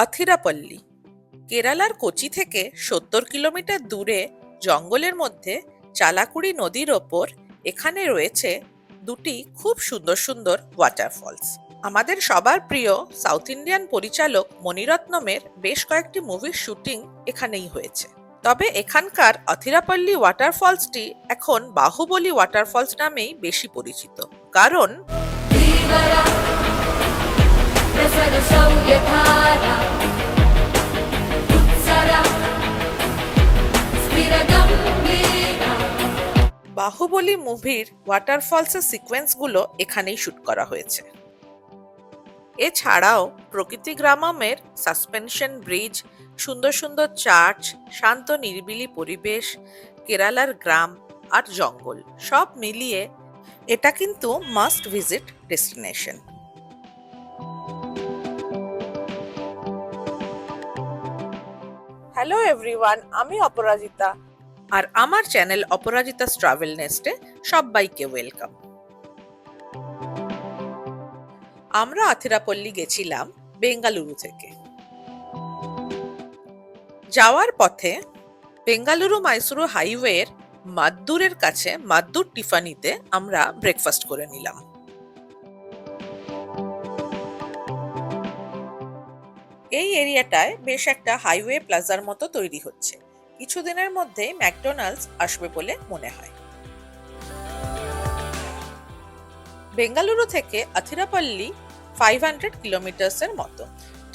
অথিরাপল্লী কেরালার কোচি থেকে ৭০ কিলোমিটার দূরে জঙ্গলের মধ্যে চালাকুড়ি নদীর ওপর এখানে রয়েছে দুটি খুব সুন্দর সুন্দর ওয়াটারফলস। আমাদের সবার প্রিয় সাউথ ইন্ডিয়ান পরিচালক মণিরত্নমের বেশ কয়েকটি মুভির শুটিং এখানেই হয়েছে। তবে এখানকার অথিরাপল্লী ওয়াটারফলসটি এখন বাহুবলী ওয়াটারফলস নামেই বেশি পরিচিত, কারণ বাহুবলী মুভির ওয়াটারফলসের সিকোয়েন্সগুলো এখানেই শুট করা হয়েছে। এছাড়াও প্রকৃতি গ্রামের সাসপেনশন ব্রিজ, সুন্দর সুন্দর চার্চ, শান্ত নিরিবিলি পরিবেশ, কেরালার গ্রাম আর জঙ্গল সব মিলিয়ে এটা কিন্তু must visit destination. Hello everyone, আমি অপরাজিতা আর আমার চ্যানেল অপরাজিতাস ট্রাভেল নেস্টে সবাইকে ওয়েলকাম। আমরা আথিরাপল্লী গেছিলাম বেঙ্গালুরু থেকে। যাওয়ার পথে বেঙ্গালুরু মাইসুরু হাইওয়ের মাদ্দুরের কাছে মাদ্দুর টিফানিতে আমরা ব্রেকফাস্ট করে নিলাম। এই এরিয়াটায় বেশ একটা হাইওয়ে প্লাজার মতো তৈরি হচ্ছে। কিছুদিনের মধ্যে ম্যাকডোনাল্ডস আসবে বলে মনে হয়। বেঙ্গালুরু থেকে আথিরাপল্লী 500 কিলোমিটার্সের মতো।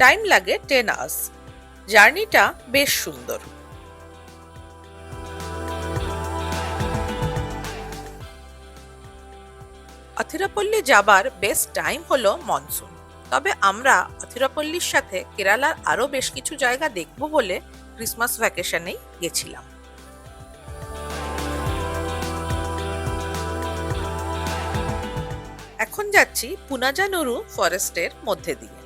টাইম লাগে 10 আওয়ার্স। জার্নিটা বেশ সুন্দর। আথিরাপল্লী যাবার বেস্ট টাইম হলো মনসুন। তবে আমরা আথিরাপল্লীর সাথে কেরালার আরো বেশ কিছু জায়গা দেখব বলে ক্রিসমাস ভ্যাকেশনেই গেছিলাম। এখন যাচ্ছি পুনাজানুরু ফরেস্টের মধ্যে দিয়ে।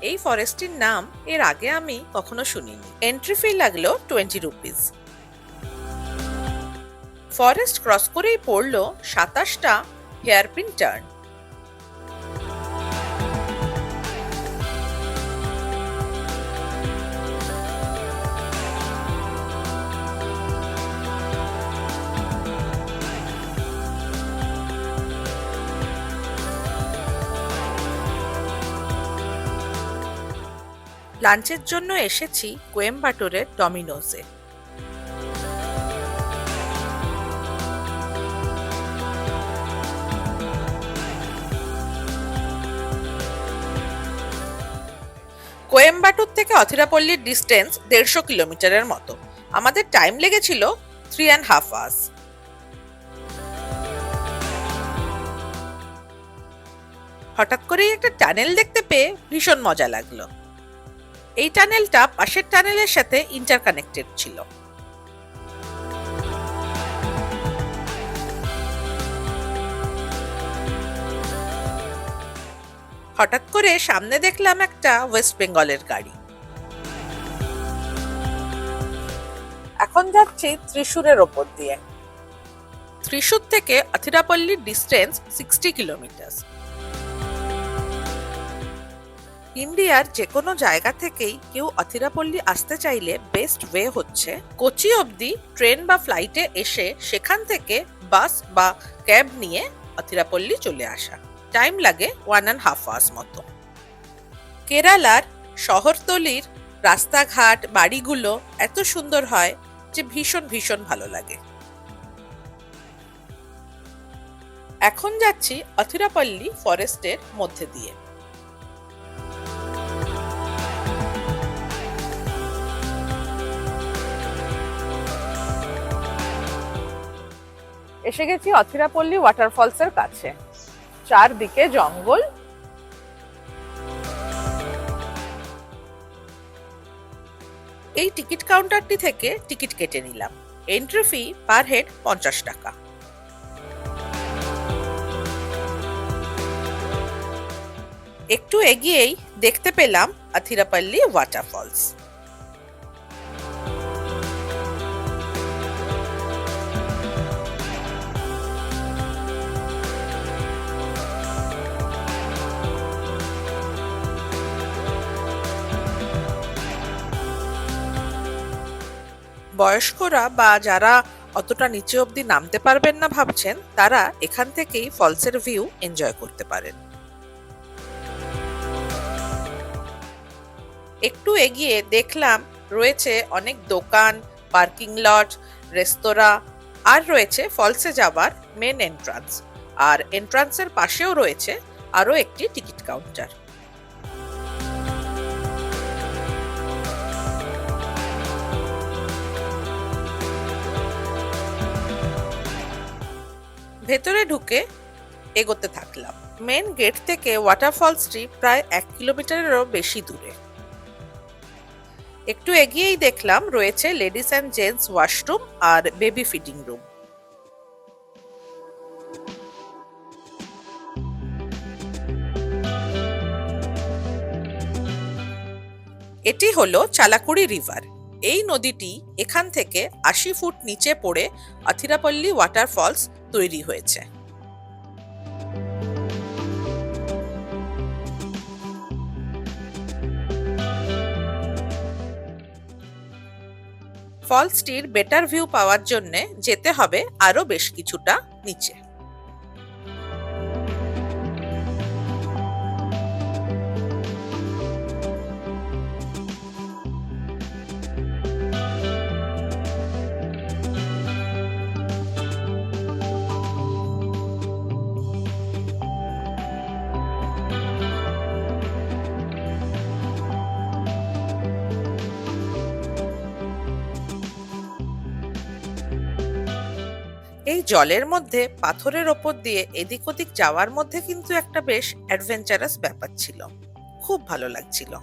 এই ফরেস্টের নাম এর আগে আমি কখনো শুনিনি। এন্ট্রি ফি লাগলো 20 রুপিস। ফরেস্ট ক্রস করেই পড়লো 27টা হেয়ারপিন টার্ন। লাঞ্চের জন্য এসেছি কোয়েম্বাটোরের ডমিনোজে। কোয়েম্বাটোর থেকে অথিরাপল্লীর ডিস্টেন্স 150 কিলোমিটারের মতো। আমাদের টাইম লেগেছিল 3.5 আওয়ার্স। হঠাৎ করেই একটা টানেল দেখতে পেয়ে ভীষণ মজা লাগলো। এই টানেলটা পাশের টানেলের সাথে ইন্টারকানেক্টেড ছিল। হঠাৎ করে সামনে দেখলাম একটা ওয়েস্ট বেঙ্গলের গাড়ি। এখন যাচ্ছি ত্রিশূরের ওপর দিয়ে। ত্রিশূর থেকে আথিরাপল্লীর ডিস্টেন্স 60 কিলোমিটার। ইন্ডিয়ার যে কোনো জায়গা থেকেই কেউ আথিরাপল্লী আসতে চাইলে বেস্ট ওয়ে হচ্ছে কোচি অবধি ট্রেন বা ফ্লাইটে এসে সেখান থেকে বাস বা ক্যাব নিয়ে আথিরাপল্লী চলে আসা। টাইম লাগে 1.5 আওয়ার্স মতো। কেরালার শহরতলির রাস্তাঘাট বাড়িগুলো এত সুন্দর হয় যে ভীষণ ভীষণ ভালো লাগে। এখন যাচ্ছি আথিরাপল্লী ফরেস্টের মধ্যে দিয়ে। এসে গেছি আথিরাপল্লী ওয়াটারফলস এর কাছে। চারদিকে জঙ্গল। এই টিকিট কাউন্টারটি থেকে টিকিট কেটে নিলাম। এন্ট্রি ফি পার হেড 50 টাকা। একটু এগিয়েই দেখতে পেলাম আথিরাপল্লী ওয়াটারফলস। বয়স্করা বা যারা অতটা নিচে অবধি নামতে পারবেন না ভাবছেন, তারা এখান থেকেই ফলসের ভিউ এনজয় করতে পারেন। একটু এগিয়ে দেখলাম রয়েছে অনেক দোকান, পার্কিং লট, রেস্তোরাঁ, আর রয়েছে ফলসে যাবার মেন এন্ট্রান্স। আর এন্ট্রান্সের পাশেও রয়েছে আরো একটি টিকিট কাউন্টার। ভেতরে ঢুকে এগোতে থাকলাম। মেন গেট থেকে ওয়াটারফলসটি প্রায় 1 কিলোমিটারেরও বেশি দূরে। একটু এগিয়েই দেখলাম রয়েছে লেডিস অ্যান্ড জেন্টস ওয়াশরুম আর বেবি ফিডিং রুম। এটি হলো চালাকুড়ি রিভার। এই নদীটি এখান থেকে 80 ফুট নিচে পড়ে আথিরাপল্লী ওয়াটারফলস তৈরি হয়েছে। ফলসটির বেটার ভিউ পাওয়ার জন্য যেতে হবে আরো বেশ কিছুটা নিচে। এই জলের মধ্যে পাথরের ওপর দিয়ে এদিক ওদিক যাওয়ার মধ্যে কিন্তু একটা বেশ অ্যাডভেঞ্চারাস ব্যাপার ছিল। খুব ভালো লাগছিল।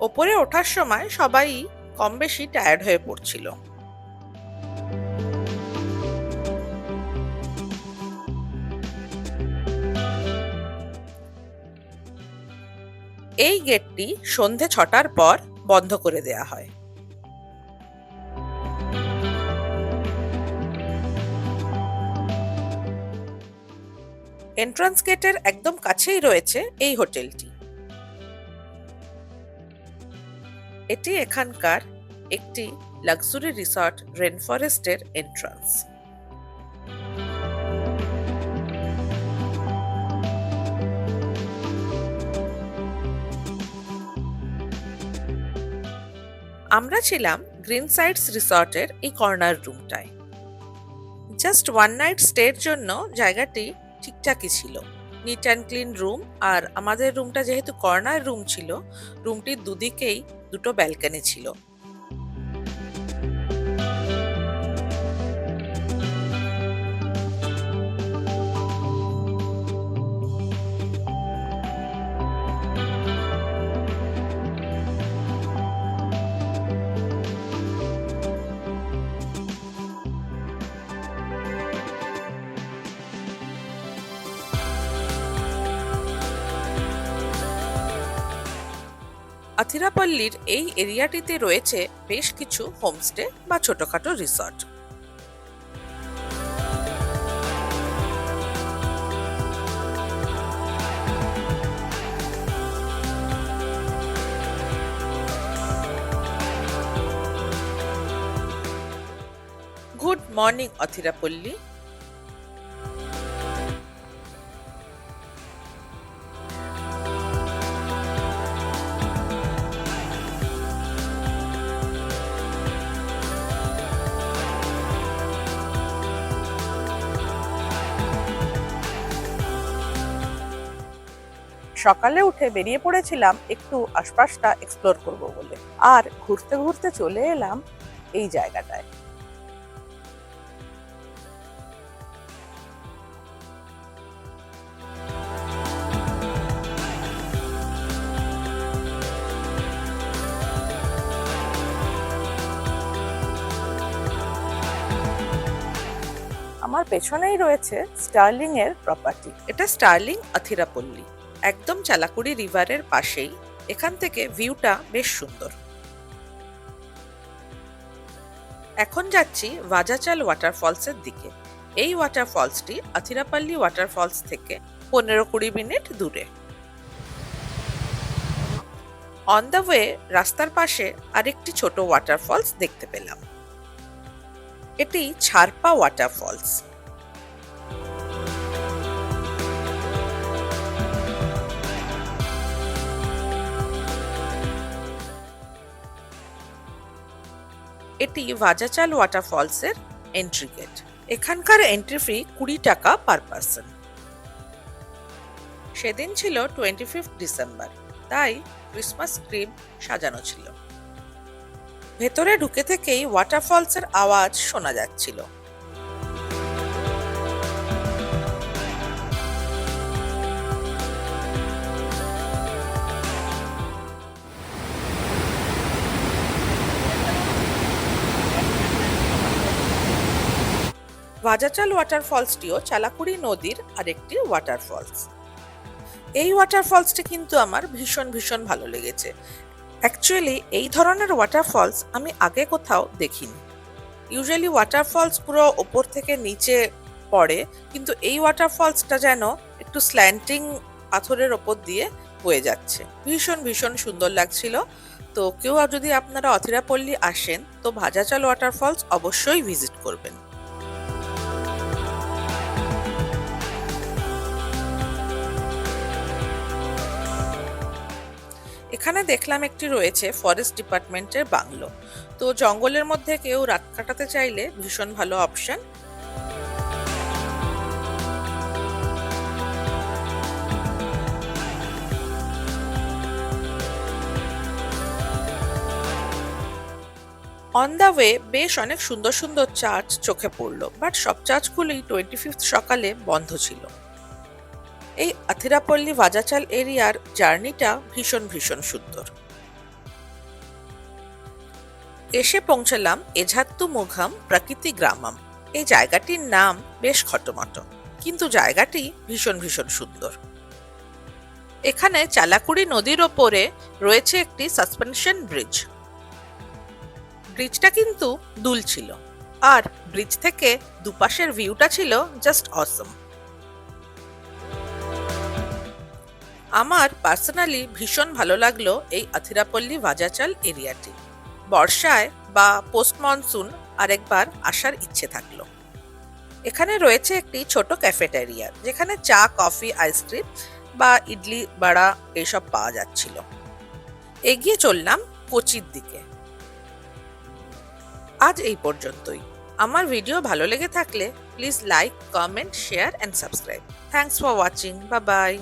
ওপরে ওঠার সময় সবাই কম বেশি টায়ার্ড হয়ে পড়ছিল। এই গেটটি সন্ধে 6টার পর বন্ধ করে দেয়া হয়। এন্ট্রান্স গেটের একদম কাছেই রয়েছে এই হোটেলটি। এটি এখানকার একটি লাক্সারি রিসর্ট রেন ফরেস্টের এন্ট্রান্স। আমরা ছিলাম গ্রিন সাইডস রিসর্টের এই কর্নার রুমটায়। জাস্ট ওয়ান নাইট স্টের জন্য জায়গাটি ঠিকঠাকই ছিল। নিট অ্যান্ড ক্লিন রুম, আর আমাদের রুমটা যেহেতু কর্নার রুম ছিল, রুমটির দুদিকেই দুটো ব্যালকনি ছিল। আথিরাপল্লির এই এরিয়াটিতে রয়েছে বেশ কিছু হোমস্টে বা ছোটখাটো রিসর্ট। Good morning আথিরাপল্লী। সকালে উঠে বেরিয়ে পড়েছিলাম একটু আশপাশটা এক্সপ্লোর করব বলে, আর ঘুরতে ঘুরতে চলে এলাম এই জায়গাটায়। আমার পেছনেই রয়েছে স্টার্লিং এর প্রপার্টি। এটা স্টার্লিং আথিরাপল্লী, একদম চালাকুড়ি রিভারের পাশেই। এখান থেকে ভিউটা বেশ সুন্দর। এখন যাচ্ছি ভাজাচাল ওয়াটারফলসের দিকে। এই ওয়াটারফলসটি আথিরাপল্লী ওয়াটারফলস থেকে 15-20 মিনিট দূরে। অন দ্য ওয়ে রাস্তার পাশে আরেকটি ছোট ওয়াটারফলস দেখতে পেলাম। এটি ছারপা ওয়াটারফলস। এটি ভাজাচাল ওয়াটারফলসের এন্ট্রি গেট। এখানকার এন্ট্রি ফি 20 টাকা পার পারসন। সেদিন ছিল 25 ডিসেম্বর, তাই ক্রিসমাস ট্রি সাজানো ছিল। ভেতরে ঢুকে থেকেই ওয়াটারফলসের আওয়াজ শোনা যাচ্ছিল। ভাজাচাল ওয়াটারফলসটিও চালাকুড়ি নদীর আরেকটি ওয়াটারফলস। এই ওয়াটারফলসটি কিন্তু আমার ভীষণ ভীষণ ভালো লেগেছে। অ্যাকচুয়ালি এই ধরনের ওয়াটারফলস আমি আগে কোথাও দেখিনি। ইউজুয়ালি ওয়াটারফলস পুরো ওপর থেকে নিচে পড়ে, কিন্তু এই ওয়াটারফলসটা যেন একটু স্ল্যান্টিং পাথরের ওপর দিয়ে বয়ে যাচ্ছে। ভীষণ ভীষণ সুন্দর লাগছিল। তো কেউ যদি আপনারা অথিরাপল্লী আসেন তো ভাজাচাল ওয়াটারফলস অবশ্যই ভিজিট করবেন। এখানে দেখলাম একটি রয়েছে ফরেস্ট ডিপার্টমেন্টের বাংলো। তো জঙ্গলের মধ্যে কেউ রাত কাটাতে চাইলে ভীষণ ভালো অপশন। অন দ্য ওয়ে বেশ অনেক সুন্দর সুন্দর চার্চ চোখে পড়লো, বাট সব চার্চগুলোই 25 সকালে বন্ধ ছিল। এই আথিরাপল্লী ভাজাচাল এরিয়ার জার্নিটা ভীষণ ভীষণ সুন্দর। এসে পৌঁছলাম এঝাত্তু মুঘাম প্রাকৃতি গ্রামাম। এই জায়গাটির নাম বেশ খটোমটো, কিন্তু জায়গাটি ভীষণ ভীষণ সুন্দর। এখানে চালাকুড়ি নদীর ওপরে রয়েছে একটি সাসপেনশন ব্রিজ। ব্রিজটা কিন্তু দুলছিল, আর ব্রিজ থেকে দুপাশের ভিউটা ছিল জাস্ট অসম। আমার পার্সোনালি ভীষণ ভালো লাগলো এই আথিরাপল্লী ভাজাচাল এরিয়াটি। বর্ষায় বা পোস্ট মনসুন আরেকবার আসার ইচ্ছে থাকলো। এখানে রয়েছে একটি ছোট ক্যাফেটেরিয়া, যেখানে চা, কফি, আইসক্রিম বা ইডলি বড়া এইসব পাওয়া যাচ্ছিল। এগিয়ে চললাম কোচির দিকে। আজ এই পর্যন্তই। আমার ভিডিও ভালো লেগে থাকলে please like, comment, share and subscribe. Thanks for watching. Bye by.